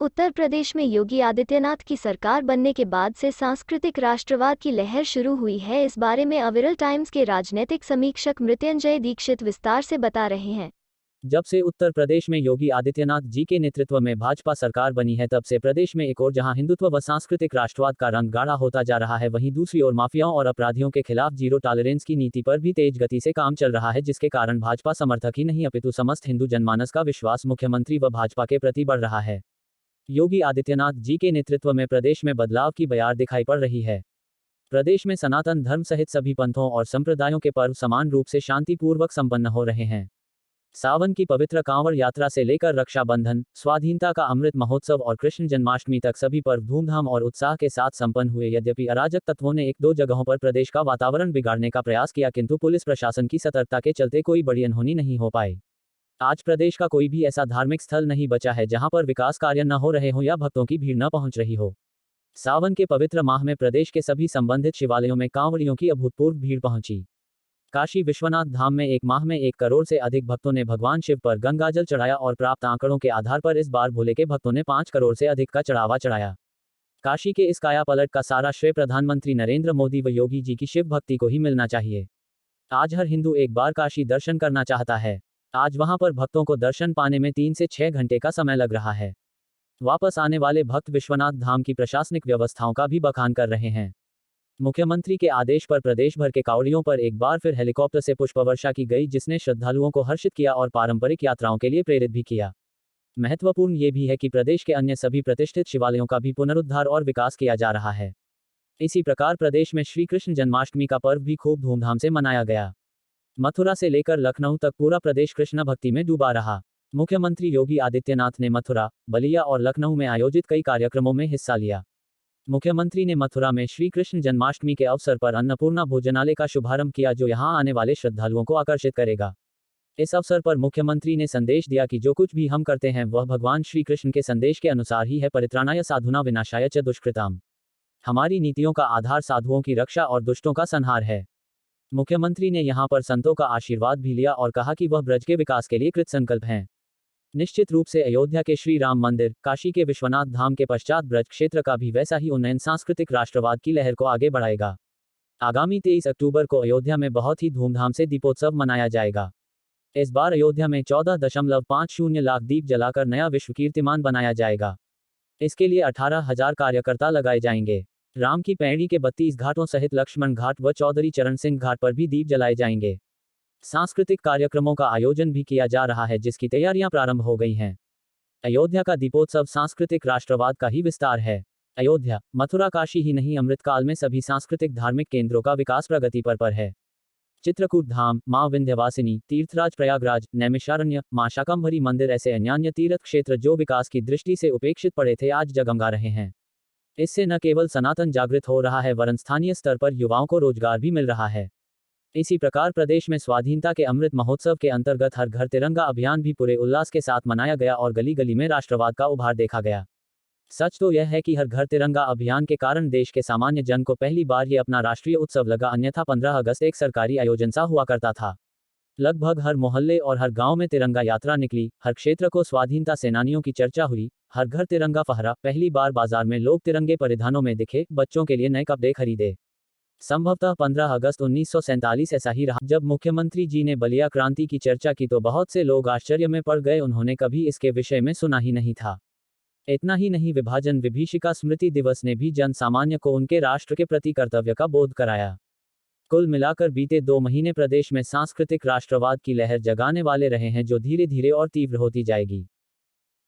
उत्तर प्रदेश में योगी आदित्यनाथ की सरकार बनने के बाद से सांस्कृतिक राष्ट्रवाद की लहर शुरू हुई है। इस बारे में अविरल टाइम्स के राजनीतिक समीक्षक मृत्युंजय दीक्षित विस्तार से बता रहे हैं। जब से उत्तर प्रदेश में योगी आदित्यनाथ जी के नेतृत्व में भाजपा सरकार बनी है, तब से प्रदेश में एक ओर जहां हिंदुत्व व सांस्कृतिक राष्ट्रवाद का रंग गाढ़ा होता जा रहा है, वहीं दूसरी ओर माफियाओं और अपराधियों के खिलाफ जीरो टॉलरेंस की नीति पर भी तेज गति से काम चल रहा है, जिसके कारण भाजपा समर्थक ही नहीं अपितु समस्त हिंदू जनमानस का विश्वास मुख्यमंत्री व भाजपा के प्रति बढ़ रहा है। योगी आदित्यनाथ जी के नेतृत्व में प्रदेश में बदलाव की बयार दिखाई पड़ रही है। प्रदेश में सनातन धर्म सहित सभी पंथों और संप्रदायों के पर्व समान रूप से शांतिपूर्वक संपन्न हो रहे हैं। सावन की पवित्र कांवड़ यात्रा से लेकर रक्षाबंधन, स्वाधीनता का अमृत महोत्सव और कृष्ण जन्माष्टमी तक सभी पर्व धूमधाम और उत्साह के साथ संपन्न हुए। यद्यपि अराजक तत्वों ने एक दो जगहों पर प्रदेश का वातावरण बिगाड़ने का प्रयास किया, किंतु पुलिस प्रशासन की सतर्कता के चलते कोई बड़ी अनहोनी नहीं हो पाई। आज प्रदेश का कोई भी ऐसा धार्मिक स्थल नहीं बचा है जहां पर विकास कार्य न हो रहे हों या भक्तों की भीड़ न पहुंच रही हो। सावन के पवित्र माह में प्रदेश के सभी संबंधित शिवालयों में कांवड़ियों की अभूतपूर्व भीड़ पहुंची। काशी विश्वनाथ धाम में एक माह में 1 करोड़ से अधिक भक्तों ने भगवान शिव पर गंगाजल चढ़ाया और प्राप्त आंकड़ों के आधार पर इस बार भोले के भक्तों ने 5 करोड़ से अधिक का चढ़ावा चढ़ाया। काशी के इस कायापलट का सारा श्रेय प्रधानमंत्री नरेंद्र मोदी व योगी जी की शिव भक्ति को ही मिलना चाहिए। आज हर हिंदू एक बार काशी दर्शन करना चाहता है। आज वहां पर भक्तों को दर्शन पाने में 3 से 6 घंटे का समय लग रहा है। वापस आने वाले भक्त विश्वनाथ धाम की प्रशासनिक व्यवस्थाओं का भी बखान कर रहे हैं। मुख्यमंत्री के आदेश पर प्रदेश भर के कांवड़ियों पर एक बार फिर हेलीकॉप्टर से पुष्पवर्षा की गई, जिसने श्रद्धालुओं को हर्षित किया और पारंपरिक यात्राओं के लिए प्रेरित भी किया। महत्वपूर्ण ये भी है कि प्रदेश के अन्य सभी प्रतिष्ठित शिवालयों का भी पुनरुद्धार और विकास किया जा रहा है। इसी प्रकार प्रदेश में श्री कृष्ण जन्माष्टमी का पर्व भी खूब धूमधाम से मनाया गया। मथुरा से लेकर लखनऊ तक पूरा प्रदेश कृष्ण भक्ति में डूबा रहा। मुख्यमंत्री योगी आदित्यनाथ ने मथुरा, बलिया और लखनऊ में आयोजित कई कार्यक्रमों में हिस्सा लिया। मुख्यमंत्री ने मथुरा में श्री कृष्ण जन्माष्टमी के अवसर पर अन्नपूर्णा भोजनालय का शुभारंभ किया, जो यहां आने वाले श्रद्धालुओं को आकर्षित करेगा। इस अवसर पर मुख्यमंत्री ने संदेश दिया कि जो कुछ भी हम करते हैं वह भगवान श्री कृष्ण के संदेश के अनुसार ही है। परित्राणाय साधुना विनाशाय च दुष्कृताम। हमारी नीतियों का आधार साधुओं की रक्षा और दुष्टों का संहार है। मुख्यमंत्री ने यहां पर संतों का आशीर्वाद भी लिया और कहा कि वह ब्रज के विकास के लिए कृतसंकल्प हैं। निश्चित रूप से अयोध्या के श्री राम मंदिर, काशी के विश्वनाथ धाम के पश्चात ब्रज क्षेत्र का भी वैसा ही उन्नयन सांस्कृतिक राष्ट्रवाद की लहर को आगे बढ़ाएगा। आगामी 23 अक्टूबर को अयोध्या में बहुत ही धूमधाम से दीपोत्सव मनाया जाएगा। इस बार अयोध्या में 14.50 लाख दीप जलाकर नया विश्व कीर्तिमान बनाया जाएगा। इसके लिए 18,000 कार्यकर्ता लगाए जाएंगे। राम की पैड़ी के 32 घाटों सहित लक्ष्मण घाट व चौधरी चरण सिंह घाट पर भी दीप जलाए जाएंगे। सांस्कृतिक कार्यक्रमों का आयोजन भी किया जा रहा है, जिसकी तैयारियां प्रारंभ हो गई हैं। अयोध्या का दीपोत्सव सांस्कृतिक राष्ट्रवाद का ही विस्तार है। अयोध्या, मथुरा, काशी ही नहीं, अमृतकाल में सभी सांस्कृतिक धार्मिक केंद्रों का विकास प्रगति पर है। चित्रकूट धाम, मां विंध्यवासिनी, तीर्थराज प्रयागराज, नैमिषारण्य, मां शाकंभरी मंदिर, ऐसे अन्यान्य तीर्थ क्षेत्र जो विकास की दृष्टि से उपेक्षित पड़े थे, आज जगमगा रहे हैं। इससे न केवल सनातन जागृत हो रहा है, वरन स्थानीय स्तर पर युवाओं को रोजगार भी मिल रहा है। इसी प्रकार प्रदेश में स्वाधीनता के अमृत महोत्सव के अंतर्गत हर घर तिरंगा अभियान भी पूरे उल्लास के साथ मनाया गया और गली गली में राष्ट्रवाद का उभार देखा गया। सच तो यह है कि हर घर तिरंगा अभियान के कारण देश के सामान्य जन को पहली बार ये अपना राष्ट्रीय उत्सव लगा, अन्यथा 15 अगस्त एक सरकारी आयोजन सा हुआ करता था। लगभग हर मोहल्ले और हर गांव में तिरंगा यात्रा निकली, हर क्षेत्र को स्वाधीनता सेनानियों की चर्चा हुई, हर घर तिरंगा फहरा। पहली बार बाजार में लोग तिरंगे परिधानों में दिखे, बच्चों के लिए नए कपड़े खरीदे। संभवतः 15 अगस्त 1947 ऐसा ही रहा। जब मुख्यमंत्री जी ने बलिया क्रांति की चर्चा की तो बहुत से लोग आश्चर्य में पड़ गए, उन्होंने कभी इसके विषय में सुना ही नहीं था। इतना ही नहीं, विभाजन विभीषिका स्मृति दिवस ने भी जन सामान्य को उनके राष्ट्र के प्रति कर्तव्य का बोध कराया। कुल मिलाकर बीते 2 महीने प्रदेश में सांस्कृतिक राष्ट्रवाद की लहर जगाने वाले रहे हैं, जो धीरे धीरे और तीव्र होती जाएगी।